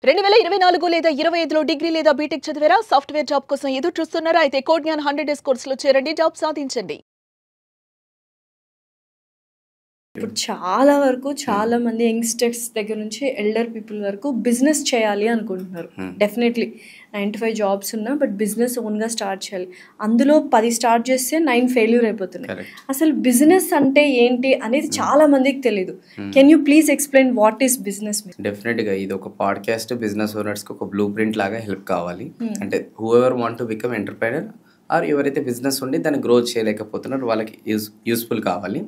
2024 లేదా 25లో డిగ్రీ లేదా బీటెక్ చదివారా? సాఫ్ట్‌వేర్ జాబ్ కోసం ఎదురు చూస్తున్నారా? అయితే కోడ్ జ్ఞాన్ 100 డేస్ కోర్సులో చేరండి, జాబ్ సాధించండి. ఇప్పుడు చాలా మంది యంగ్స్టర్స్ దగ్గర నుంచి ఎల్డర్ పీపుల్ వరకు బిజినెస్ చేయాలి అనుకుంటున్నారు. డెఫినెట్లీ 9 to 5 జాబ్స్ ఉన్నా బట్ బిజినెస్ ఓన్గా స్టార్ట్ చేయాలి. అందులో 10 స్టార్ట్ చేస్తే 9 ఫెయిల్యూర్ అయిపోతున్నాయి. అసలు బిజినెస్ అంటే ఏంటి అనేది చాలా మందికి తెలియదు. Can you please explain what is business? డెఫినెట్గా ఇది ఒక పాడ్కాస్ట్ బిజినెస్ ఓనర్స్కి ఒక బ్లూ ప్రింట్ లాగా హెల్ప్ కావాలి. అంటే whoever want to become entrepreneur or ఎవరైతే బిజినెస్ ఉండి దాన్ని గ్రో చేయలేకపోతున్నారో వాళ్ళకి యూస్ఫుల్ కావాలి.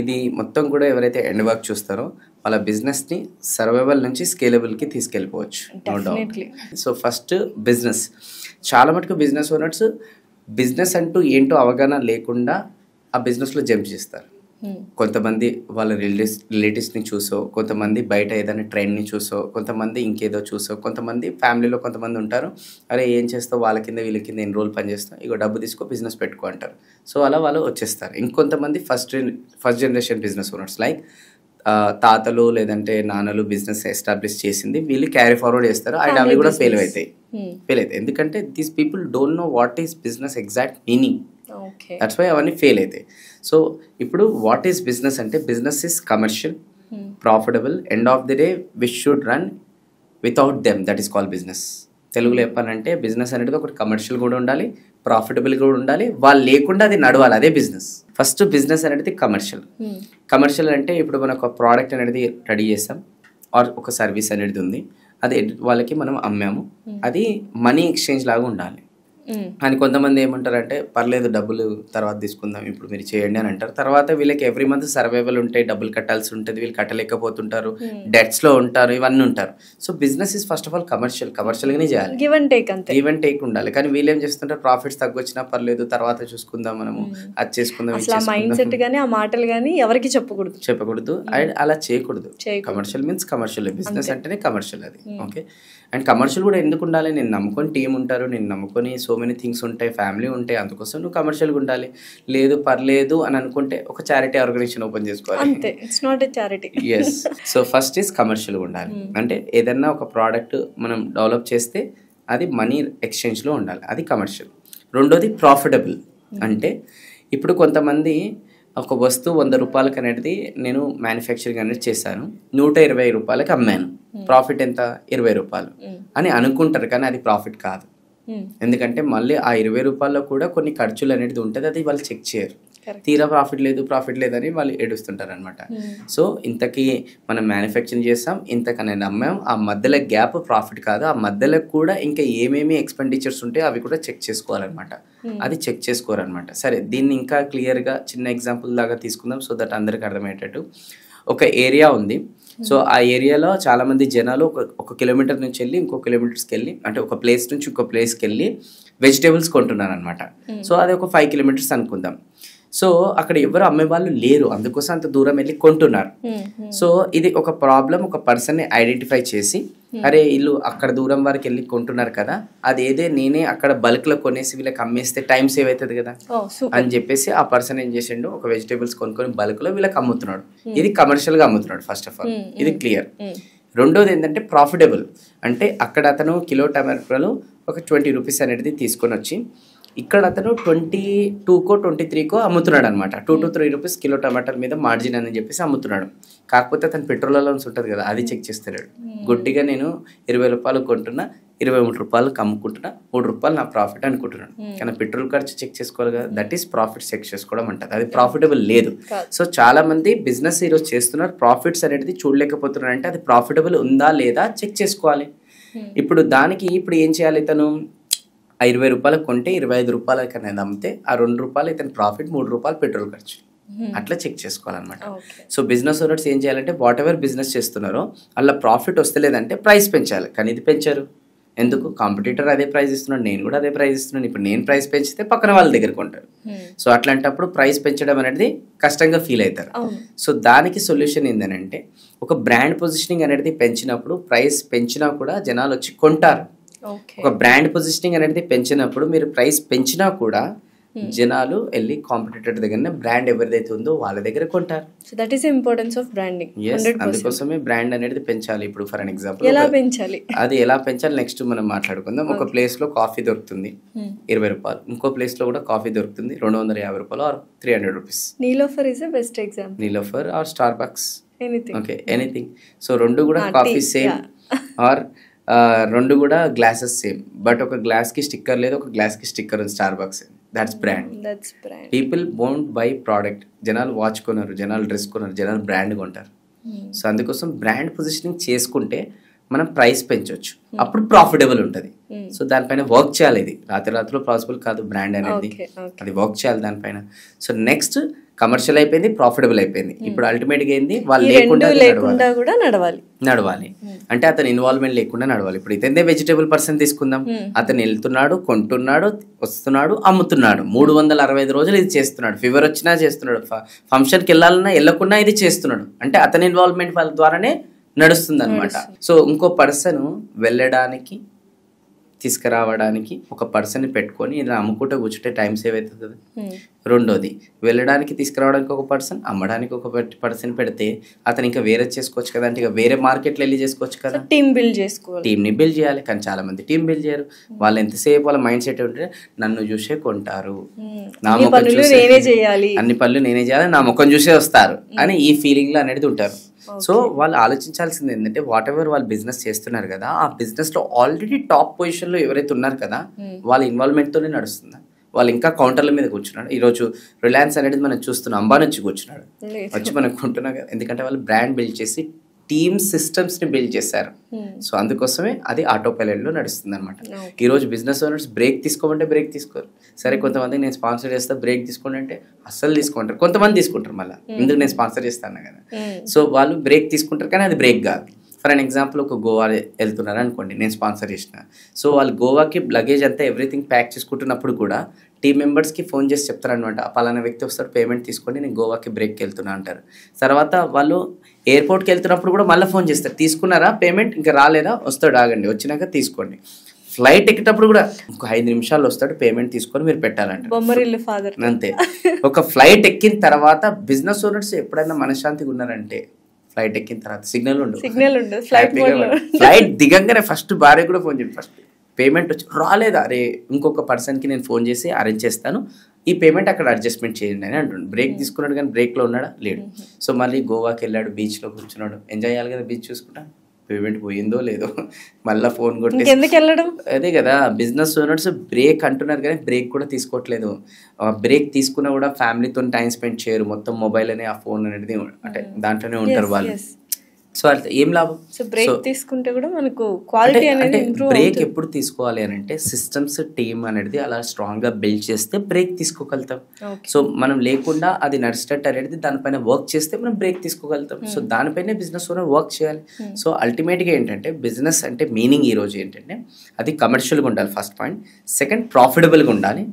ఇది మొత్తం కూడా ఎవరైతే ఎండ్ వర్క్ చూస్తారో వాళ్ళ బిజినెస్ని సర్వైవల్ నుంచి స్కేలబుల్కి తీసుకెళ్ళిపోవచ్చు, no doubt. So first business. చాలా మటుకు బిజినెస్ ఓనర్స్ బిజినెస్ అంటూ ఏంటో అవగాహన లేకుండా ఆ బిజినెస్లో జంప్ చేస్తారు. కొంతమంది వాళ్ళ రిలేటివ్స్ని చూసో, కొంతమంది బయట ఏదైనా ట్రెండ్ని చూసో, కొంతమంది ఇంకేదో చూసో, కొంతమంది ఫ్యామిలీలో కొంతమంది ఉంటారు, అరే ఏం చేస్తావు, వాళ్ళ కింద వీళ్ళ కింద ఎన్ని రోజులు పనిచేస్తావు, ఇగో డబ్బు తీసుకో బిజినెస్ పెట్టుకో అంటారు. సో అలా వాళ్ళు వచ్చేస్తారు. ఇంకొంతమంది first generation business owners like తాతలు లేదంటే నాన్నలు బిజినెస్ ఎస్టాబ్లిష్ చేసింది వీళ్ళు క్యారీ ఫార్వర్డ్ చేస్తారు. అండ్ అవి కూడా ఫెయిల్ అవుతాయి. ఎందుకంటే these people don't know what is business exact meaning. That's why అవన్నీ ఫెయిల్ అవుతాయి. సో ఇప్పుడు వాట్ ఈస్ బిజినెస్ అంటే business is commercial, profitable, end of the day which should run without them, that is called business. తెలుగులో చెప్పాలంటే business అనేది ఒకటి commercial కూడా ఉండాలి, ప్రాఫిటబుల్ కూడా ఉండాలి, వాళ్ళు లేకుండా అది నడవాలి, అదే బిజినెస్. ఫస్ట్ బిజినెస్ అనేది కమర్షియల్. కమర్షియల్ అంటే ఇప్పుడు మనం ఒక ప్రోడక్ట్ అనేది రెడీ చేసాం ఆర్ ఒక సర్వీస్ అనేది ఉంది, అది వాళ్ళకి మనం అమ్మాము, అది మనీ ఎక్స్చేంజ్ లాగా ఉండాలి. అని కొంతమంది ఏమంటారంటే పర్లేదు డబ్బులు తర్వాత తీసుకుందాం, ఇప్పుడు మీరు చేయండి అని అంటారు. తర్వాత వీళ్ళకి ఎవ్రీ మంత్ సర్వైవల్ ఉంటాయి, డబ్బులు కట్టాల్సి ఉంటుంది, వీళ్ళు కట్టలేకపోతుంటారు, డెట్స్లో ఉంటారు, ఇవన్నీ ఉంటారు. So business is first of all కమర్షియల్గానే చేయాలి, గివ్ అండ్ టేక్ ఉండాలి. కానీ వీళ్ళు ఏం చేస్తుంటారు, ప్రాఫిట్స్ తగ్గొచ్చినా పర్లేదు తర్వాత చూసుకుందాం, మనము అది చేసుకుందాం, ఆ మాటలు కానీ ఎవరికి చెప్పకూడదు అండ్ అలా చేయకూడదు. కమర్షియల్ మీన్స్ కమర్షియల్, బిజినెస్ అంటేనే కమర్షియల్ అది. ఓకే. అండ్ కమర్షియల్ కూడా ఎందుకు ఉండాలి, నేను నమ్ముకొని టీం ఉంటారు, నేను నమ్ముకొని సో మెనీ థింగ్స్ ఉంటాయి, ఫ్యామిలీ ఉంటాయి, అందుకోసం నువ్వు కమర్షియల్గా ఉండాలి. లేదు పర్లేదు అని అనుకుంటే ఒక చారిటీ ఆర్గనైజేషన్ ఓపెన్ చేసుకోవాలి. ఎస్. సో ఫస్ట్ ఈజ్ కమర్షియల్గా ఉండాలి. అంటే ఏదన్నా ఒక ప్రోడక్ట్ మనం డెవలప్ చేస్తే అది మనీ ఎక్స్చేంజ్లో ఉండాలి, అది కమర్షియల్. రెండోది ప్రాఫిటబుల్. అంటే ఇప్పుడు కొంతమంది ఒక వస్తువు 100 రూపాయలకి అనేది నేను మ్యానుఫ్యాక్చరింగ్ అనేది చేశాను, 120 రూపాయలకి అమ్మాను, ప్రాఫిట్ ఎంత, 20 రూపాయలు అని అనుకుంటారు. కానీ అది ప్రాఫిట్ కాదు. ఎందుకంటే మళ్ళీ ఆ 20 రూపాయల్లో కూడా కొన్ని ఖర్చులు అనేది ఉంటుంది, అది వాళ్ళు చెక్ చేయరు. తీరా ప్రాఫిట్ లేదని వాళ్ళు ఏడుస్తుంటారు అనమాట. సో ఇంతకీ మనం మ్యానుఫ్యాక్చరింగ్ చేస్తాం, ఇంతకనేది అమ్మాం, ఆ మధ్యలో గ్యాప్ ప్రాఫిట్ కాదు, ఆ మధ్యలో కూడా ఇంకా ఏమేమి ఎక్స్పెండిచర్స్ ఉంటాయో అవి కూడా చెక్ చేసుకోవాలన్నమాట. అది చెక్ చేసుకోరనమాట. సరే దీన్ని ఇంకా క్లియర్గా చిన్న ఎగ్జాంపుల్ లాగా తీసుకుందాం సో దట్ అందరికి అర్థమయ్యేటట్టు. ఒక ఏరియా ఉంది. సో ఆ ఏరియాలో చాలామంది జనాలు ఒక కిలోమీటర్ నుంచి వెళ్ళి ఇంకో కిలోమీటర్స్కి వెళ్ళి, అంటే ఒక ప్లేస్ నుంచి ఇంకో ప్లేస్కి వెళ్ళి వెజిటేబుల్స్ కొంటున్నారు అనమాట. సో అది ఒక 5 kilometers అనుకుందాం. సో అక్కడ ఎవరు అమ్మే వాళ్ళు లేరు, అందుకోసం అంత దూరం వెళ్ళి కొంటున్నారు. సో ఇది ఒక ప్రాబ్లం, ఒక పర్సన్ని ఐడెంటిఫై చేసి అరే వీళ్ళు అక్కడ దూరం వరకు వెళ్ళి కొంటున్నారు కదా, నేనే అక్కడ బల్క్లో కొనేసి వీళ్ళకి అమ్మేస్తే టైం సేవ్ అవుతుంది కదా అని చెప్పేసి ఆ పర్సన్ ఏం చేసిండు, ఒక వెజిటేబుల్స్ కొనుక్కొని బల్క్లో వీళ్ళకి అమ్ముతున్నాడు. ఇది కమర్షియల్గా అమ్ముతున్నాడు ఫస్ట్ ఆఫ్ ఆల్, ఇది క్లియర్. రెండోది ఏంటంటే ప్రాఫిటబుల్. అంటే అక్కడ అతను కిలో టమాటాలు ఒక 20 రూపీస్ అనేది తీసుకొని వచ్చి ఇక్కడ అతను 22కో 23కో అమ్ముతున్నాడు అనమాట. 2 to 3 రూపీస్ కిలో టమాటాల మీద మార్జిన్ అని చెప్పేసి అమ్ముతున్నాడు. కాకపోతే అతను పెట్రోల్ అలౌన్స్ ఉంటుంది కదా, అది చెక్ చేస్తున్నాడు. గుడ్డిగా నేను 20 రూపాయలు కొంటున్నా, 23 రూపాయలకు అమ్ముకుంటున్నా, 3 రూపాయలు నా ప్రాఫిట్ అనుకుంటున్నాడు. కానీ పెట్రోల్ ఖర్చు చెక్ చేసుకోవాలి కదా, దట్ ఈస్ ప్రాఫిట్ చెక్ చేసుకోవడం అంటారు. అది ప్రాఫిటబుల్ లేదు. సో చాలా మంది బిజినెస్ ఈరోజు చేస్తున్నారు, ప్రాఫిట్స్ అనేది చూడలేకపోతున్నారు. అంటే అది ప్రాఫిటబుల్ ఉందా లేదా చెక్ చేసుకోవాలి. ఇప్పుడు ఏం చేయాలి, ఇతను 20 రూపాయలకు కొంటే 25 రూపాయలకి అనేది అమ్మితే ఆ 2 రూపాయలు ఇతను ప్రాఫిట్, 3 రూపాయలు పెట్రోల్ ఖర్చు, అట్లా చెక్ చేసుకోవాలన్నమాట. సో బిజినెస్ ఓనర్స్ ఏం చేయాలంటే వాట్ ఎవర్ బిజినెస్ చేస్తున్నారో అలా ప్రాఫిట్ వస్తలేదంటే ప్రైస్ పెంచాలి. కానీ ఇది పెంచారు ఎందుకు, కాంపిటీటర్ అదే ప్రైస్ ఇస్తున్నాడు, నేను కూడా అదే ప్రైస్ ఇస్తున్నాను. ఇప్పుడు నేను ప్రైస్ పెంచితే పక్కన వాళ్ళ దగ్గర కొంటారు. సో అట్లాంటప్పుడు ప్రైస్ పెంచడం అనేది కష్టంగా ఫీల్ అవుతారు. సో దానికి సొల్యూషన్ ఏంటంటే ఒక బ్రాండ్ పొజిషనింగ్ అనేది పెంచినప్పుడు, ప్రైస్ పెంచినా కూడా జనాలు వచ్చి కొంటారు. ఒక బ్రాండ్ పొజిషనింగ్ అనేది పెంచినప్పుడు మీరు ప్రైస్ పెంచినా కూడా జనాలు వెళ్ళి కాంపిటేటర్ దగ్గరనే బ్రాండ్ ఎవరిదైతే ఉందో వాళ్ళ దగ్గర కొంటారు. So that is importance of branding. అందుకోసమే బ్రాండ్ అనేది పెంచాలి. ఇప్పుడు ఫర్ అన్ ఎగ్జాంపుల్ ఎలా పెంచాలి, అది ఎలా పెంచాలి నెక్స్ట్ మనం మాట్లాడుకుందాం. ఒక ప్లేస్ లో కాఫీ దొరుకుతుంది 20 రూపాయలు, ఇంకో ప్లేస్ లో కూడా కాఫీ దొరుకుతుంది 250 రూపాయలు or 300 rupees. Niloufer is the best example. Niloufer or Starbucks, anything. Okay, anything. So రెండు కూడా కాఫీ సేమ్ ఆర్ రెండు కూడా గ్లాసెస్ సేమ్, బట్ ఒక గ్లాస్ కి స్టిక్కర్ లేదు, ఒక గ్లాస్ కి స్టిక్కర్ ఉంది. Starbucks, that's brand. People won't buy product. జనాలు వాచ్ కొన్నారు, జనాలు డ్రెస్ కొన్నారు, జనాలు బ్రాండ్ కొంటారు. సో అందుకోసం బ్రాండ్ పొజిషనింగ్ చేసుకుంటే మనం ప్రైస్ పెంచవచ్చు, అప్పుడు ప్రాఫిటబుల్ ఉంటుంది. సో దానిపైన వర్క్ చేయాలి. ఇది రాత్రిలో పాసిబుల్ కాదు బ్రాండ్ అనేది, అది వర్క్ చేయాలి దానిపైన. సో నెక్స్ట్ కమర్షియల్ అయిపోయింది, ప్రాఫిటబుల్ అయిపోయింది. ఇప్పుడు అల్టిమేట్ గా ఏంది, వాళ్ళు లేకుండా కూడా నడవాలి. అంటే అతని ఇన్వాల్వ్మెంట్ లేకుండా నడవాలి. ఇప్పుడు ఇతనే వెజిటేబుల్ పర్సన్ తీసుకుందాం, అతను వెళ్తున్నాడు, కొంటున్నాడు, వస్తున్నాడు, అమ్ముతున్నాడు, 365 రోజులు ఇది చేస్తున్నాడు. ఫీవర్ వచ్చినా చేస్తున్నాడు, ఫంక్షన్కి వెళ్ళాలన్నా వెళ్ళకుండా ఇది చేస్తున్నాడు. అంటే అతని ఇన్వాల్వ్మెంట్ వాళ్ళ ద్వారానే నడుస్తుంది అనమాట. సో ఇంకో పర్సన్ వెళ్ళడానికి తీసుకురావడానికి ఒక పర్సన్ పెట్టుకొని ఇలా అమ్ముకుంటూ కూర్చుంటే టైం సేవ్ అవుతుంది కదా. రెండోది, వెళ్ళడానికి తీసుకురావడానికి ఒక పర్సన్, అమ్మడానికి ఒక పర్సన్ పెడితే అతను ఇంకా వేరే చేసుకోవచ్చు కదా. అంటే ఇక వేరే మార్కెట్లో వెళ్ళి చేసుకోవచ్చు కదా. టీమ్ బిల్డ్ చేసుకోవాలి, టీమ్ని బిల్డ్ చేయాలి. కానీ చాలా మంది టీం బిల్డ్ చేయరు. వాళ్ళు ఎంతసేపు వాళ్ళ మైండ్ సెట్ ఉంటే నన్ను చూసే కొంటారు, నా ముఖం చూసే అన్ని పనులు నేనే చేయాలి, నా ముఖం చూసే వస్తారు అని ఈ ఫీలింగ్ లో అనేది ఉంటారు. సో వాళ్ళు ఆలోచించాల్సింది ఏంటంటే వాట్ ఎవర్ వాళ్ళు బిజినెస్ చేస్తున్నారు కదా, ఆ బిజినెస్ లో ఆల్రెడీ టాప్ పొజిషన్ లో ఎవరైతే ఉన్నారు కదా వాళ్ళ ఇన్వాల్వ్మెంట్ తోనే నడుస్తుందా. వాళ్ళు ఇంకా కౌంటర్ల మీద కూర్చున్నాడు. ఈరోజు రిలయన్స్ అనేది మనం చూస్తున్నాం, అంబానీ వచ్చి కూర్చున్నాడు, వచ్చి మనం కొంటున్నాం కదా. ఎందుకంటే వాళ్ళు బ్రాండ్ బిల్డ్ చేసి టీమ్ సిస్టమ్స్ ని బిల్డ్ చేశారు. సో అందుకోసమే అది ఆటో పైలట్ లో నడుస్తుంది అనమాట. ఈ రోజు బిజినెస్ ఓనర్స్ బ్రేక్ తీసుకోమంటే బ్రేక్ తీసుకోరు. సరే కొంతమంది నేను స్పాన్సర్ చేస్తా బ్రేక్ తీసుకోండి అంటే అస్సలు తీసుకుంటారు, కొంతమంది తీసుకుంటారు. మళ్ళీ ఎందుకు నేను స్పాన్సర్ చేస్తాను కదా. సో వాళ్ళు బ్రేక్ తీసుకుంటారు కానీ అది బ్రేక్ కాదు. ఫర్ అన్ ఎగ్జాంపుల్ ఒక గోవా వెళ్తున్నారు అనుకోండి, నేను స్పాన్సర్ చేసిన. సో వాళ్ళు గోవాకి లగేజ్ అంతా ఎవ్రీథింగ్ ప్యాక్ చేసుకుంటున్నప్పుడు కూడా టీమ్ మెంబర్స్కి ఫోన్ చేసి చెప్తారు అనమాట, పలానా వ్యక్తి వస్తాడు, పేమెంట్ తీసుకోండి, నేను గోవాకి బ్రేక్కి వెళ్తున్నా అంటారు. తర్వాత వాళ్ళు ఎయిర్పోర్ట్కి వెళ్తున్నప్పుడు కూడా మళ్ళీ ఫోన్ చేస్తారు, తీసుకున్నారా పేమెంట్, ఇంకా రాలేదా, వస్తాడు ఆగండి, వచ్చినాక తీసుకోండి. ఫ్లైట్ ఎక్కేటప్పుడు కూడా ఇంకో 5 నిమిషాలు వస్తాడు, పేమెంట్ తీసుకొని మీరు పెట్టాలంట. అంతే. ఒక ఫ్లైట్ ఎక్కిన తర్వాత బిజినెస్ ఓనర్స్ ఎప్పుడైనా మనశ్శాంతిగా ఉన్నారంటే ఫ్లైట్ ఎక్కిన తర్వాత సిగ్నల్ ఉండదు. ఫ్లైట్ దిగంగానే ఫస్ట్ భార్య కూడా ఫోన్ చేయండి, ఫస్ట్ పేమెంట్ వచ్చి రాలేదా, అరే ఇంకొక పర్సన్కి నేను ఫోన్ చేసి అరేంజ్ చేస్తాను, ఈ పేమెంట్ అక్కడ అడ్జస్ట్మెంట్ చేయండి అని అంటుండు. బ్రేక్ తీసుకున్నాడు కానీ బ్రేక్లో ఉన్నాడా, లేడు. సో మళ్ళీ గోవాకి వెళ్ళాడు, బీచ్లో కూర్చున్నాడు, ఎంజాయ్ చేయాలి కదా బీచ్ చూసుకుంటా. పేమెంట్ పోయిందో లేదో మళ్ళీ ఫోన్ కొట్టి ఎందుకు వెళ్ళడం. అదే కదా బిజినెస్ ఓనర్స్ బ్రేక్ అంటున్నారు కానీ బ్రేక్ కూడా తీసుకోవట్లేదు. బ్రేక్ తీసుకున్నా కూడా ఫ్యామిలీతో టైం స్పెండ్ చేయరు, మొత్తం మొబైల్ అనే ఆ ఫోన్ అనేది అంటే దాంట్లోనే ఉంటారు వాళ్ళు. సో అది ఏం లాభం. సో బ్రేక్ తీసుకుంటే కూడా మనకు క్వాలిటీ అనేది ఇంప్రూవ్ అవుతుంది. బ్రేక్ ఎప్పుడు తీసుకోవాలి అని అంటే సిస్టమ్స్ టీమ్ అనేది అలా స్ట్రాంగ్ గా బిల్డ్ చేస్తే బ్రేక్ తీసుకోగలుగుతాం. సో మనం లేకుండా అది నడిచేటట్టు అనేది దానిపైన వర్క్ చేస్తే మనం బ్రేక్ తీసుకోగలుగుతాం. సో దానిపైనే బిజినెస్ ఓనర్ వర్క్ చేయాలి. సో అల్టిమేట్ గా ఏంటంటే బిజినెస్ అంటే మీనింగ్ ఈ రోజు ఏంటంటే అది కమర్షియల్ గా ఉండాలి ఫస్ట్ పాయింట్, సెకండ్ ప్రాఫిటబుల్ గా ఉండాలి,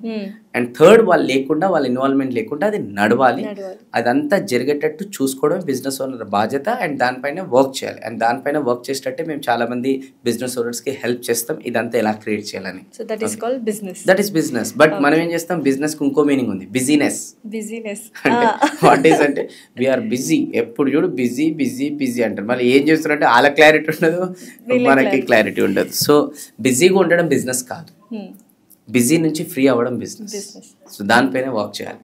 అండ్ థర్డ్ వాళ్ళు లేకుండా వాళ్ళ ఇన్వాల్వ్మెంట్ లేకుండా అది నడవాలి. అదంతా జరిగేటట్టు చూసుకోవడం బిజినెస్ ఓనర్ బాధ్యత. అండ్ దానిపైన వర్క్ చేయాలి. అండ్ దానిపైన వర్క్ చేసేటట్టే మేము చాలా మంది బిజినెస్ ఓనర్స్ కి హెల్ప్ చేస్తాం ఇదంతా ఎలా క్రియేట్ చేయాలని. So that is called business. That is business. But మనం ఏం చేస్తాం, బిజినెస్ కి ఇంకో మీనింగ్ ఉంది, బిజీనెస్. అంటే వాట్ ఈస్ అంటే వీఆర్ బిజీ, ఎప్పుడు చూడు బిజీ బిజీ బిజీ అంటారు. మళ్ళీ ఏం చేస్తున్నారంటే వాళ్ళ క్లారిటీ ఉండదు, మనకి క్లారిటీ ఉండదు. సో బిజీగా ఉండడం బిజినెస్ కాదు, బిజీ నుంచి ఫ్రీ అవ్వడం బిజినెస్. సో దానిపైన వర్క్ చేయాలి.